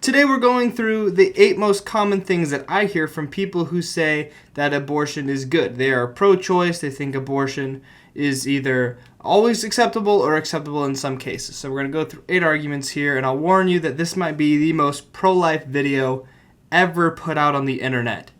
Today we're going through the 8 most common things that I hear from people who say that abortion is good. They are pro-choice. They think abortion is either always acceptable or acceptable in some cases. So we're going to go through 8 arguments here, and I'll warn you that this might be the most pro-life video ever put out on the internet.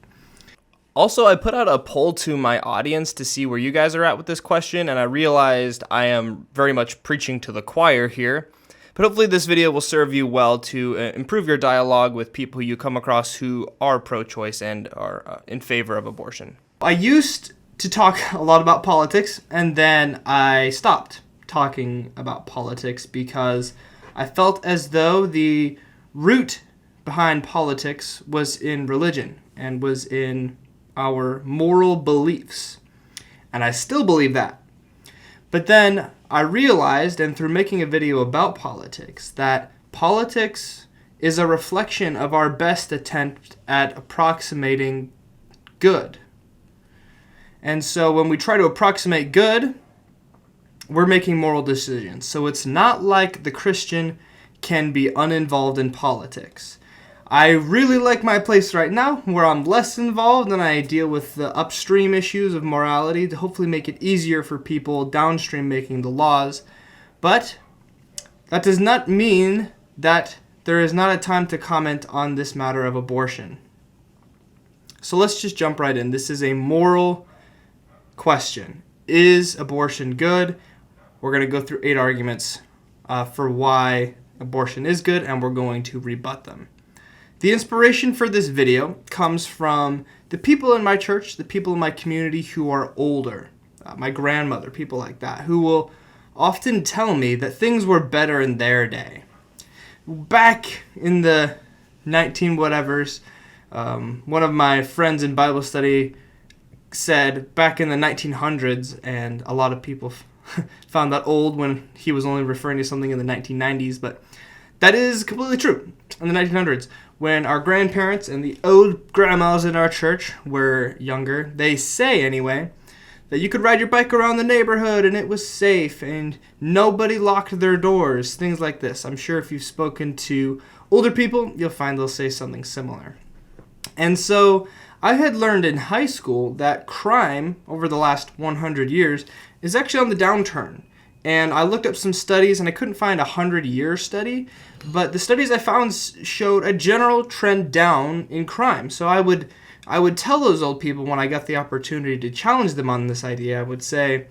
Also, I put out a poll to my audience to see where you guys are at with this question, and I realized I am very much preaching to the choir here. But hopefully this video will serve you well to improve your dialogue with people you come across who are pro-choice and are in favor of abortion. I used to talk a lot about politics, and then I stopped talking about politics because I felt as though the root behind politics was in religion and was in our moral beliefs. And I still believe that. But then I realized, and through making a video about politics, that politics is a reflection of our best attempt at approximating good. And so when we try to approximate good, we're making moral decisions. So it's not like the Christian can be uninvolved in politics. I really like my place right now, where I'm less involved and I deal with the upstream issues of morality to hopefully make it easier for people downstream making the laws. But that does not mean that there is not a time to comment on this matter of abortion. So let's just jump right in. This is a moral question. Is abortion good? We're going to go through 8 arguments for why abortion is good, and we're going to rebut them. The inspiration for this video comes from the people in my church, the people in my community who are older, my grandmother, people like that, who will often tell me that things were better in their day. Back in the 19-whatevers, one of my friends in Bible study said back in the 1900s, and a lot of people found that old when he was only referring to something in the 1990s, but that is completely true. In the 1900s, when our grandparents and the old grandmas in our church were younger, they say anyway, that you could ride your bike around the neighborhood and it was safe and nobody locked their doors, things like this. I'm sure if you've spoken to older people, you'll find they'll say something similar. And so I had learned in high school that crime over the last 100 years is actually on the downturn. And I looked up some studies, and I couldn't find a 100-year study, but the studies I found showed a general trend down in crime. So I would tell those old people when I got the opportunity to challenge them on this idea, I would say,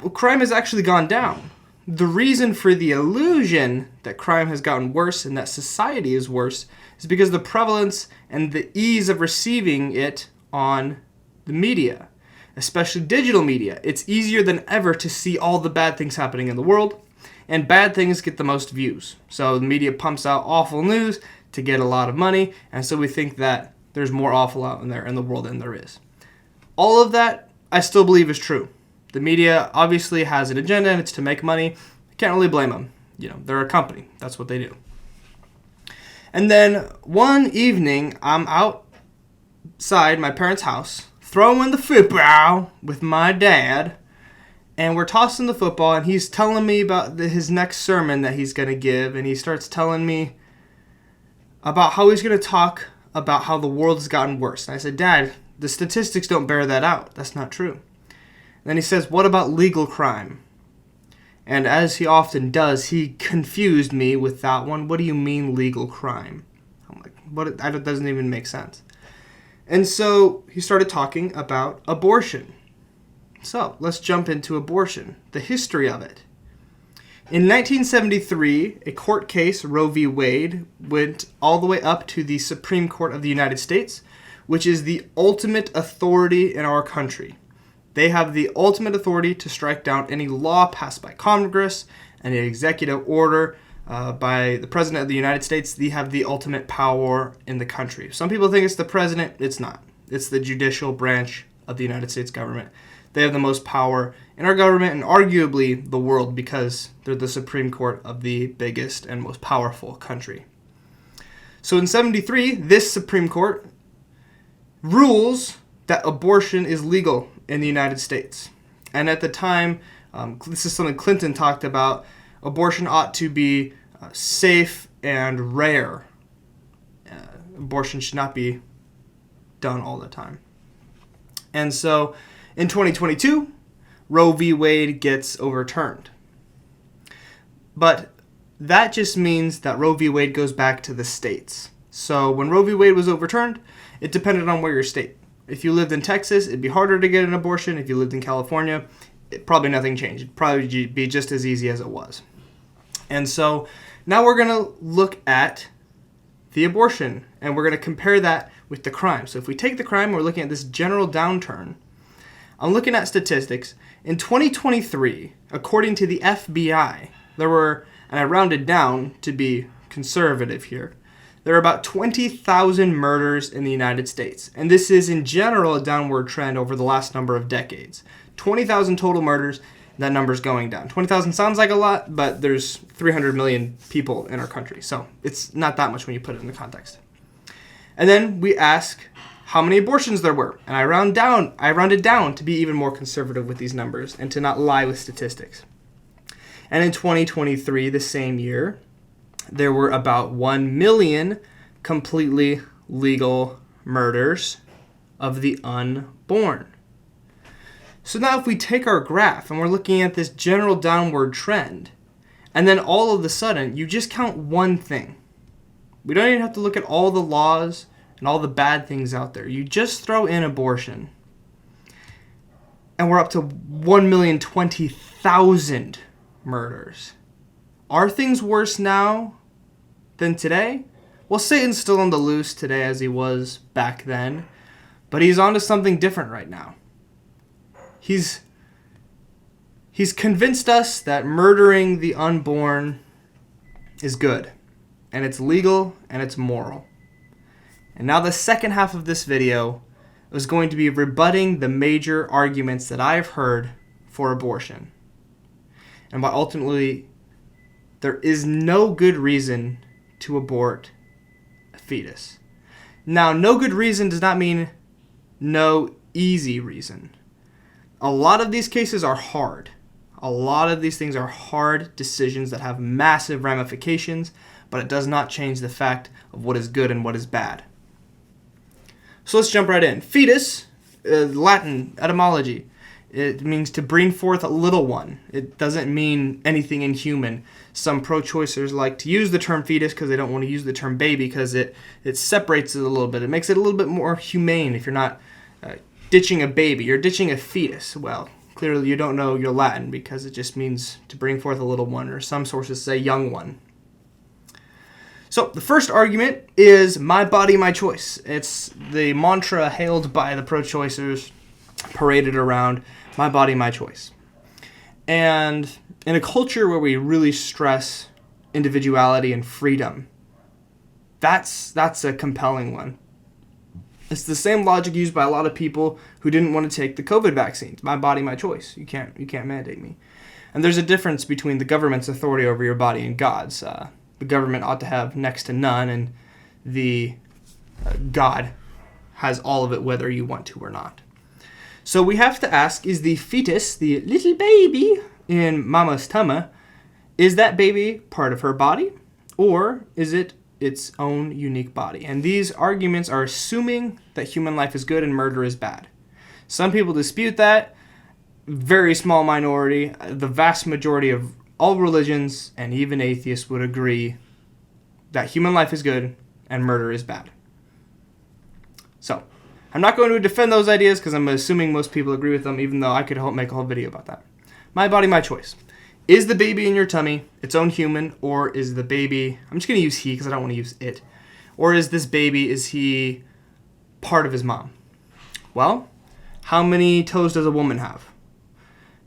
well, crime has actually gone down. The reason for the illusion that crime has gotten worse and that society is worse is because the prevalence and the ease of receiving it on the media. Especially digital media. It's easier than ever to see all the bad things happening in the world, and bad things get the most views. So the media pumps out awful news to get a lot of money, and so we think that there's more awful out in there in the world than there is. All of that, I still believe is true. The media obviously has an agenda, and it's to make money. I can't really blame them. They're a company. That's what they do. And then one evening, I'm outside my parents' house, throwing the football with my dad, and we're tossing the football, and he's telling me about his next sermon that he's going to give, and he starts telling me about how he's going to talk about how the world has gotten worse. And I said, Dad, the statistics don't bear that out. That's not true. And then he says, what about legal crime? And as he often does, he confused me with that one. What do you mean legal crime? I'm like, what? That doesn't even make sense. And so he started talking about abortion. So let's jump into abortion, the history of it. In 1973, a court case, Roe v. Wade, went all the way up to the Supreme Court of the United States, which is the ultimate authority in our country. They have the ultimate authority to strike down any law passed by Congress and an executive order by the President of the United States. They have the ultimate power in the country. Some people think it's the President. It's not. It's the judicial branch of the United States government. They have the most power in our government and arguably the world because they're the Supreme Court of the biggest and most powerful country. So in 73, this Supreme Court rules that abortion is legal in the United States. And at the time, this is something Clinton talked about, abortion ought to be safe and rare. abortion should not be done all the time. And so in 2022, Roe v. Wade gets overturned. But that just means that Roe v. Wade goes back to the states. So when Roe v. Wade was overturned, it depended on where your state. If you lived in Texas, it'd be harder to get an abortion. If you lived in California, probably nothing changed. It'd probably be just as easy as it was. And so now we're going to look at the abortion, and we're going to compare that with the crime. So if we take the crime, we're looking at this general downturn. I'm looking at statistics. In 2023, according to the FBI, there were, and I rounded down to be conservative here, there are about 20,000 murders in the United States. And this is, in general, a downward trend over the last number of decades. 20,000 total murders, that number's going down. 20,000 sounds like a lot, but there's 300 million people in our country. So it's not that much when you put it in the context. And then we ask how many abortions there were. And I rounded down to be even more conservative with these numbers and to not lie with statistics. And in 2023, the same year, there were about 1 million completely legal murders of the unborn. So now if we take our graph and we're looking at this general downward trend, and then all of a sudden you just count one thing. We don't even have to look at all the laws and all the bad things out there. You just throw in abortion, and we're up to 1,020,000 murders. Are things worse now than today? Well, Satan's still on the loose today as he was back then, but he's onto something different right now. He's convinced us that murdering the unborn is good, and it's legal, and it's moral. And now the second half of this video is going to be rebutting the major arguments that I've heard for abortion. And why ultimately there is no good reason to abort a fetus. Now, no good reason does not mean no easy reason. A lot of these cases are hard. A lot of these things are hard decisions that have massive ramifications, but it does not change the fact of what is good and what is bad. So let's jump right in. Fetus, Latin etymology. It means to bring forth a little one. It doesn't mean anything inhuman. Some pro-choicers like to use the term fetus because they don't want to use the term baby because it separates it a little bit. It makes it a little bit more humane if you're not ditching a baby. You're ditching a fetus. Well, clearly you don't know your Latin because it just means to bring forth a little one, or some sources say young one. So the first argument is my body, my choice. It's the mantra hailed by the pro-choicers, paraded around, my body, my choice. And in a culture where we really stress individuality and freedom, that's a compelling one. It's the same logic used by a lot of people who didn't want to take the COVID vaccines. My body, my choice. You can't mandate me. And there's a difference between the government's authority over your body and God's. The government ought to have next to none, and the God has all of it whether you want to or not. So we have to ask, is the fetus, the little baby in mama's tummy, is that baby part of her body, or is it its own unique body? And these arguments are assuming that human life is good and murder is bad. Some people dispute that. Very small minority. The vast majority of all religions and even atheists would agree that human life is good and murder is bad. So, I'm not going to defend those ideas because I'm assuming most people agree with them, even though I could make a whole video about that. My body, my choice. Is the baby in your tummy its own human, or is the baby, I'm just going to use he because I don't want to use it, or is this baby, is he part of his mom? Well, how many toes does a woman have?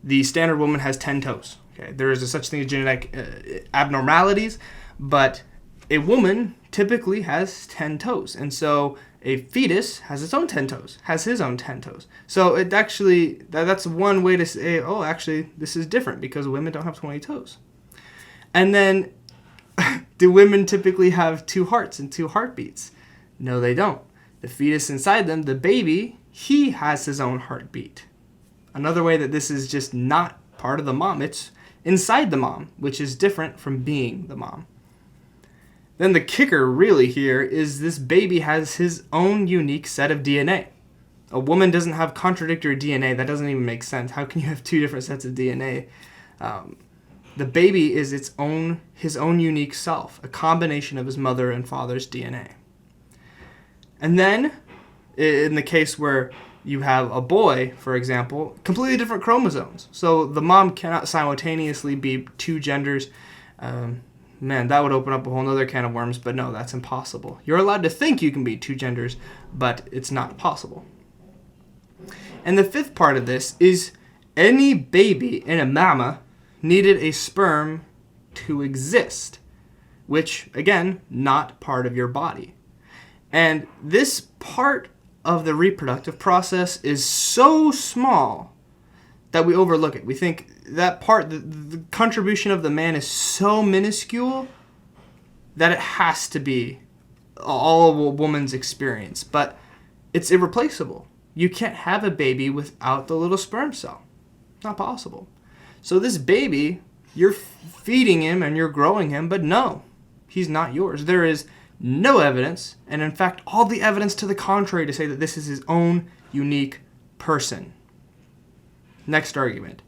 The standard woman has 10 toes. Okay, there is such thing as genetic abnormalities, but a woman typically has 10 toes. And so a fetus has its own 10 toes, has his own 10 toes. So it actually, that's one way to say, oh, actually, this is different because women don't have 20 toes. And then, do women typically have 2 hearts and 2 heartbeats? No, they don't. The fetus inside them, the baby, he has his own heartbeat. Another way that this is just not part of the mom, it's inside the mom, which is different from being the mom. Then the kicker really here is this baby has his own unique set of DNA. A woman doesn't have contradictory DNA. That doesn't even make sense. How can you have two different sets of DNA? The baby is his own unique self, a combination of his mother and father's DNA. And then, in the case where you have a boy, for example, completely different chromosomes. So the mom cannot simultaneously be two genders. Man, that would open up a whole other can of worms, but no, that's impossible. You're allowed to think you can be two genders, but it's not possible. And the fifth part of this is any baby in a mama needed a sperm to exist, which, again, not part of your body. And this part of the reproductive process is so small that we overlook it. We think that part, the contribution of the man is so minuscule that it has to be all of a woman's experience. But it's irreplaceable. You can't have a baby without the little sperm cell. Not possible. So this baby, you're feeding him and you're growing him, but no, he's not yours. There is no evidence, and in fact, all the evidence to the contrary to say that this is his own unique person. Next argument.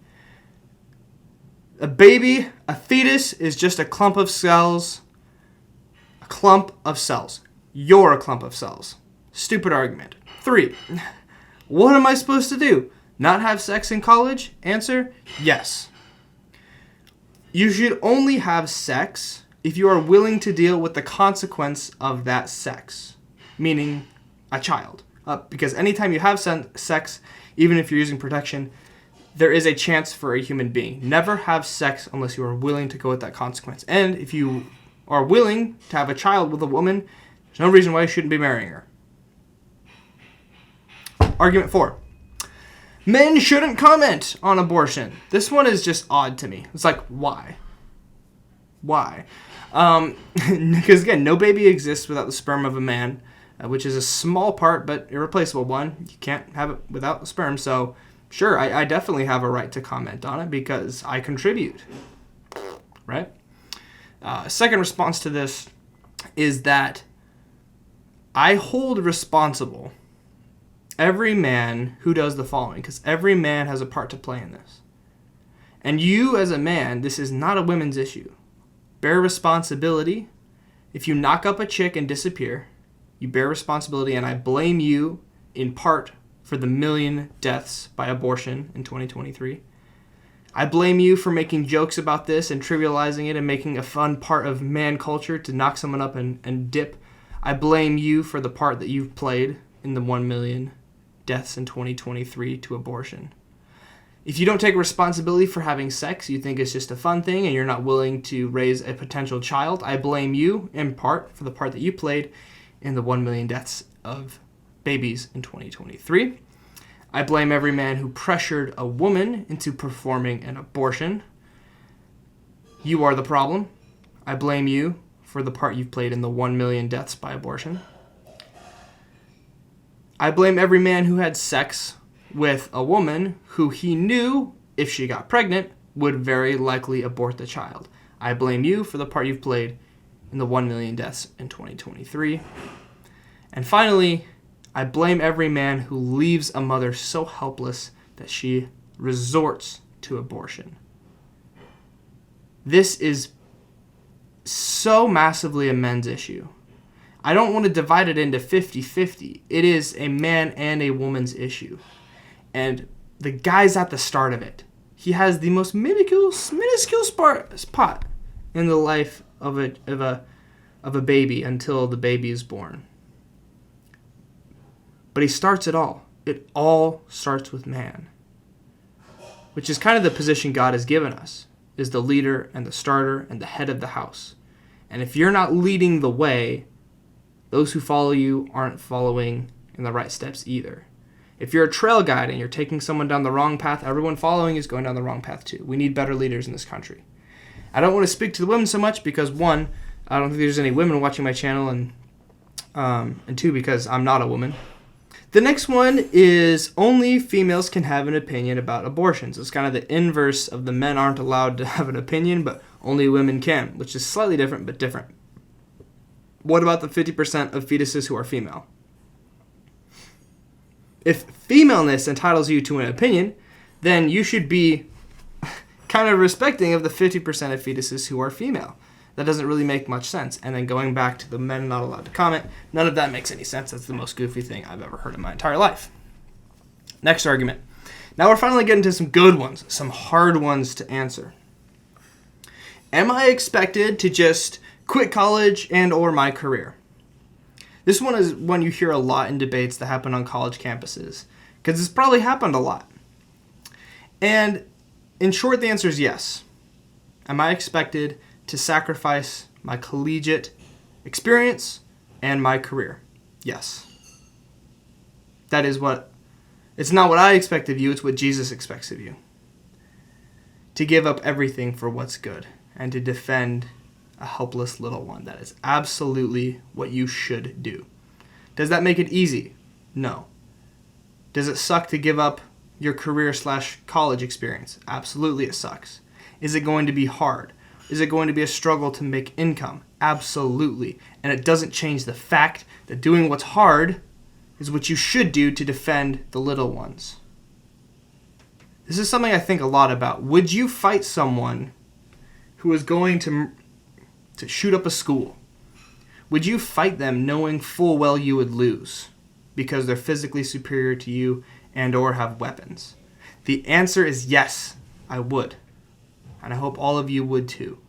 A baby, a fetus, is just a clump of cells. A clump of cells. You're a clump of cells. Stupid argument. 3. What am I supposed to do? Not have sex in college? Answer, yes. You should only have sex if you are willing to deal with the consequence of that sex, meaning a child. Because anytime you have sex, even if you're using protection, there is a chance for a human being. Never have sex unless you are willing to go with that consequence. And if you are willing to have a child with a woman, there's no reason why you shouldn't be marrying her. Argument 4. Men shouldn't comment on abortion. This one is just odd to me. It's like, why? Why? Because again, no baby exists without the sperm of a man, which is a small part but irreplaceable one. You can't have it without the sperm. So sure, I definitely have a right to comment on it because I contribute, right? Second response to this is that I hold responsible every man who does the following, because every man has a part to play in this. And you as a man, this is not a women's issue. Bear responsibility. If you knock up a chick and disappear, you bear responsibility, and I blame you in part for the 1 million deaths by abortion in 2023. I blame you for making jokes about this and trivializing it and making a fun part of man culture to knock someone up and dip. I blame you for the part that you've played in the 1 million deaths in 2023 to abortion. If you don't take responsibility for having sex, you think it's just a fun thing and you're not willing to raise a potential child, I blame you in part for the part that you played in the 1 million deaths of babies in 2023. I blame every man who pressured a woman into performing an abortion. You are the problem. I blame you for the part you've played in the 1 million deaths by abortion. I blame every man who had sex with a woman who he knew, if she got pregnant, would very likely abort the child. I blame you for the part you've played in the 1 million deaths in 2023. And finally, I blame every man who leaves a mother so helpless that she resorts to abortion. This is so massively a men's issue. I don't want to divide it into 50-50. It is a man and a woman's issue. And the guy's at the start of it. He has the most minuscule spot in the life of a baby until the baby is born. But he starts it all. It all starts with man. Which is kind of the position God has given us, is the leader and the starter and the head of the house. And if you're not leading the way, those who follow you aren't following in the right steps either. If you're a trail guide and you're taking someone down the wrong path, everyone following is going down the wrong path too. We need better leaders in this country. I don't want to speak to the women so much because, one, I don't think there's any women watching my channel, and two, because I'm not a woman. The next one is only females can have an opinion about abortions. It's kind of the inverse of the men aren't allowed to have an opinion, but only women can, which is slightly different, but different. What about the 50% of fetuses who are female? If femaleness entitles you to an opinion, then you should be kind of respecting of the 50% of fetuses who are female. That doesn't really make much sense. And then going back to the men not allowed to comment, none of that makes any sense. That's the most goofy thing I've ever heard in my entire life. Next argument. Now we're finally getting to some good ones, some hard ones to answer. Am I expected to just quit college and or my career? This one is one you hear a lot in debates that happen on college campuses, because it's probably happened a lot. And in short, the answer is yes. Am I expected to sacrifice my collegiate experience and my career? Yes. That is what, it's not what I expect of you, it's what Jesus expects of you. To give up everything for what's good and to defend a helpless little one. That is absolutely what you should do. Does that make it easy? No. Does it suck to give up your career/college experience? Absolutely it sucks. Is it going to be hard? Is it going to be a struggle to make income? Absolutely. And it doesn't change the fact that doing what's hard is what you should do to defend the little ones. This is something I think a lot about. Would you fight someone who is going to shoot up a school? Would you fight them knowing full well you would lose because they're physically superior to you and or have weapons? The answer is yes, I would. And I hope all of you would too.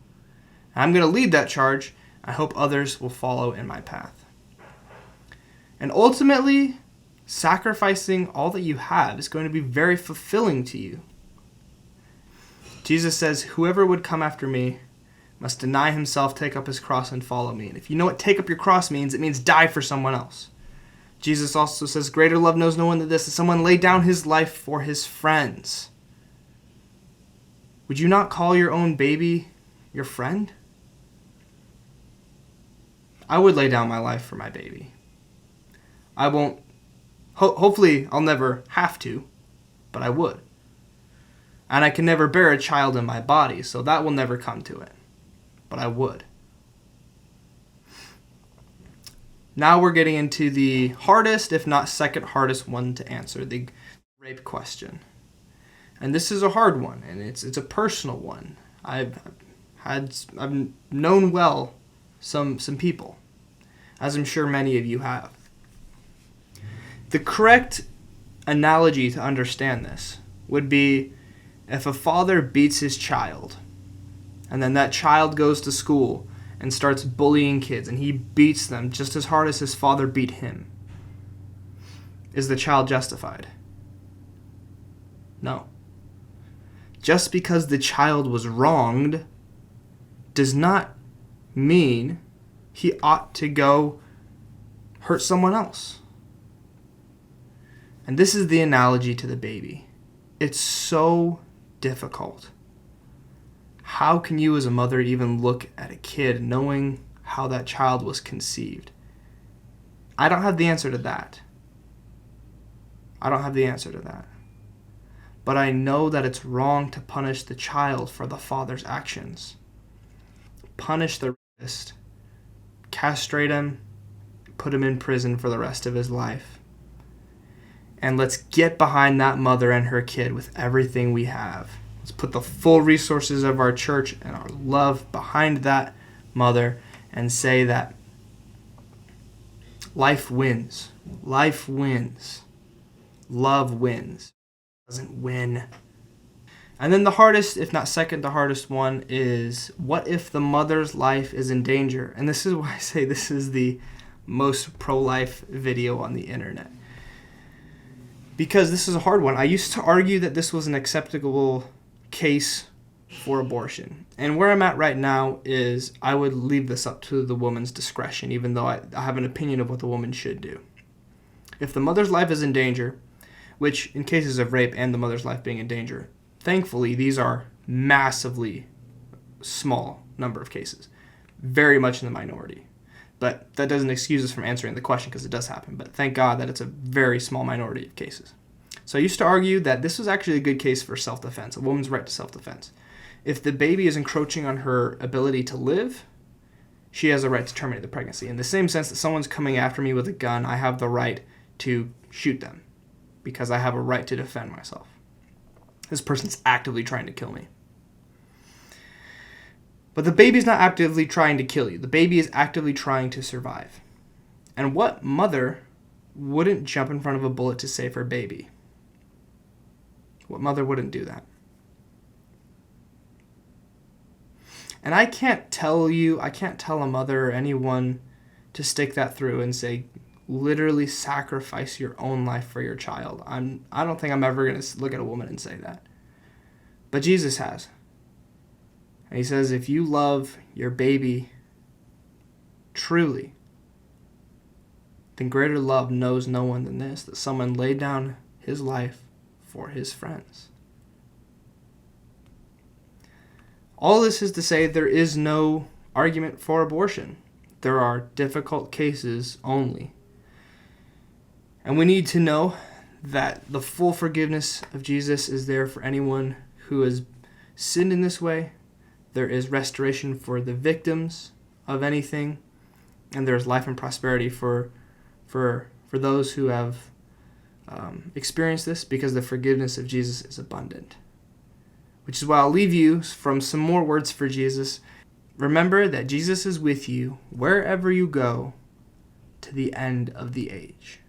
I'm going to lead that charge. I hope others will follow in my path. And ultimately, sacrificing all that you have is going to be very fulfilling to you. Jesus says, whoever would come after me must deny himself, take up his cross, and follow me. And if you know what take up your cross means, it means die for someone else. Jesus also says, greater love knows no one than this, that someone lay down his life for his friends. Would you not call your own baby your friend? I would lay down my life for my baby. I won't, hopefully I'll never have to, but I would. And I can never bear a child in my body, so that will never come to it. But I would. Now we're getting into the hardest, if not second hardest one to answer, the rape question. And this is a hard one, and it's a personal one. I've known well some people, as I'm sure many of you have. The correct analogy to understand this would be if a father beats his child, and then that child goes to school and starts bullying kids, and he beats them just as hard as his father beat him. Is the child justified? No. Just because the child was wronged does not mean he ought to go hurt someone else. And this is the analogy to the baby. It's so difficult. How can you as a mother even look at a kid knowing how that child was conceived? I don't have the answer to that. But I know that it's wrong to punish the child for the father's actions. Punish the rapist. Castrate him. Put him in prison for the rest of his life. And let's get behind that mother and her kid with everything we have. Let's put the full resources of our church and our love behind that mother and say that life wins. Life wins. Love wins. Doesn't win. And then the hardest, if not second the hardest one, is what if the mother's life is in danger? And this is why I say this is the most pro-life video on the internet. Because this is a hard one. I used to argue that this was an acceptable case for abortion. And where I'm at right now is I would leave this up to the woman's discretion, even though I have an opinion of what the woman should do. If the mother's life is in danger, which in cases of rape and the mother's life being in danger, thankfully these are massively small number of cases. Very much in the minority. But that doesn't excuse us from answering the question because it does happen. But thank God that it's a very small minority of cases. So I used to argue that this was actually a good case for self-defense, a woman's right to self-defense. If the baby is encroaching on her ability to live, she has a right to terminate the pregnancy. In the same sense that someone's coming after me with a gun, I have the right to shoot them because I have a right to defend myself. This person's actively trying to kill me. But the baby's not actively trying to kill you. The baby is actively trying to survive. And what mother wouldn't jump in front of a bullet to save her baby? What mother wouldn't do that? And I can't tell a mother or anyone to stick that through and say, literally sacrifice your own life for your child. I don't think I'm ever going to look at a woman and say that. But Jesus has. And he says, if you love your baby truly, then greater love knows no one than this, that someone laid down his life for his friends. All this is to say there is no argument for abortion. There are difficult cases only. And we need to know that the full forgiveness of Jesus is there for anyone who has sinned in this way. There is restoration for the victims of anything. And there is life and prosperity for those who have experienced this, because the forgiveness of Jesus is abundant. Which is why I'll leave you from some more words for Jesus. Remember that Jesus is with you wherever you go to the end of the age.